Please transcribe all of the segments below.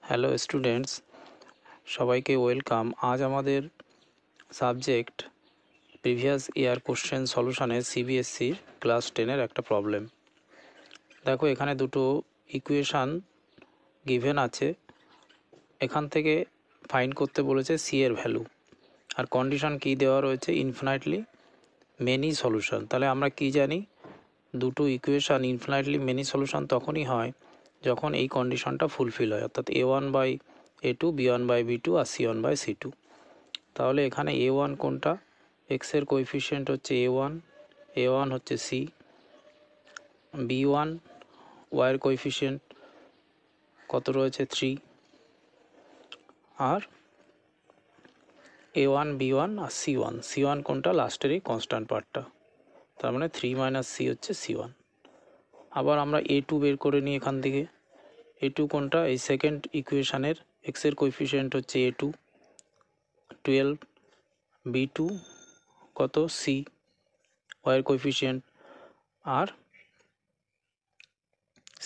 Hello students, সবাইকে welcome. আজ আমাদের সাবজেক্ট প্রিভিয়াস ইয়ার কোশ্চেন সলিউশনের সিবিএসসির ক্লাস 10-এর একটা প্রবলেম। দেখো, এখানে দুটো ইকুয়েশান গিভেন আছে। এখান থেকে ফাইন্ড করতে বলেছে সি এর ভ্যালু, আর কন্ডিশন কী দেওয়া রয়েছে, ইনফিনাইটলি মেনি সলিউশন। তাহলে আমরা কি জানি, দুটো ইকুয়েশান ইনফিনাইটলি মেনি সলিউশন তখনই হয় যখন এই কন্ডিশনটা ফুলফিল হয়, অর্থাৎ a1/a2, b1/b2 আর c1/c2। তাহলে এখানে a1 কোনটা, এক্সের কোএফিসিয়েন্ট হচ্ছে a1 হচ্ছে c, b1 ওয়াইয়ের কোএফিসিয়েন্ট কত রয়েছে 3, আর a1 b1 আর c1 কোনটা, লাস্টের এই কনস্ট্যান্ট পার্টটা, তার মানে 3 - c হচ্ছে c1। আবার আমরা a2 বের করে নিই এখান থেকে। a2 কোনটা, এই সেকেন্ড ইকুয়েশানের এক্সের কোএফিসিয়েন্ট হচ্ছে a2 12, b2 কত c ওয়াইয়ের কোএফিসিয়েন্ট, আর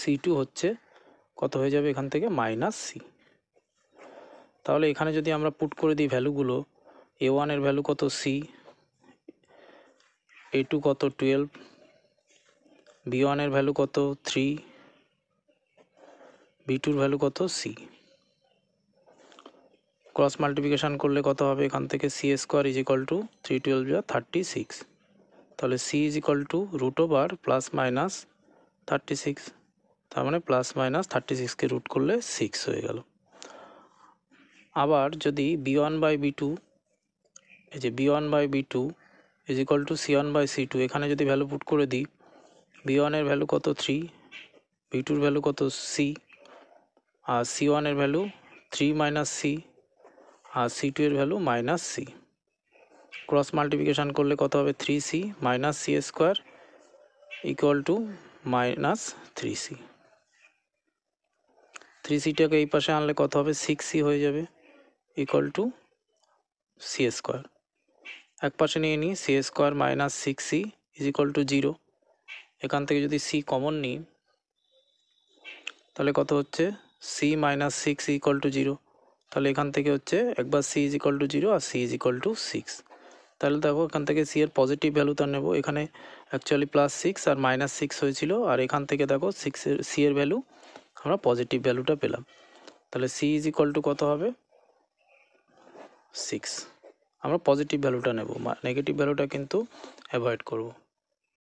c2 হচ্ছে কত হয়ে যাবে এখান থেকে -c। তাহলে এখানে যদি আমরা পুট করে দিই ভ্যালুগুলো, a1 এর ভ্যালু কত c, a2 কত 12, b1 এর ভ্যালু কত 3, b2 এর ভ্যালু কত c। ক্রস মাল্টিপ্লিকেশান করলে কত হবে এখান থেকে, c² = 3 12 যা 36। তাহলে c √+−36, তার মানে +−36কে রুট করলে 6 হয়ে গেল। আবার যদি b1/b2, এই যে b1/b2 = c1/c2, এখানে যদি ভ্যালু পুট করে দিই, b1 এর ভ্যালু কত 3, b2 এর ভ্যালু কত c, আর c1 এর ভ্যালু 3 - c, আর c2 এর ভ্যালু -c। ক্রস মাল্টিপ্লিকেশান করলে কত হবে, 3c - c² = -3c। 3cটাকে এই পাশে আনলে কত হবে, 6c হয়ে যাবে, = c²। এক পাশে নিয়ে নিই, c² - 6c = 0। এখান থেকে যদি c কমন নিই তাহলে কত হচ্ছে, c - 6 = 0। তাহলে এখান থেকে হচ্ছে একবার c = 0 আর c = 6। তাহলে দেখো, এখান থেকে c এর পজিটিভ ভ্যালুটা নেব। এখানে অ্যাকচুয়ালি +6 আর -6 হয়েছিল, আর এখান থেকে দেখো c এর ভ্যালু আমরা পজিটিভ ভ্যালুটা পেলাম। তাহলে c = কত হবে, 6। আমরা পজিটিভ ভ্যালুটা নেব, নেগেটিভ ভ্যালুটা কিন্তু অ্যাভয়েড করব।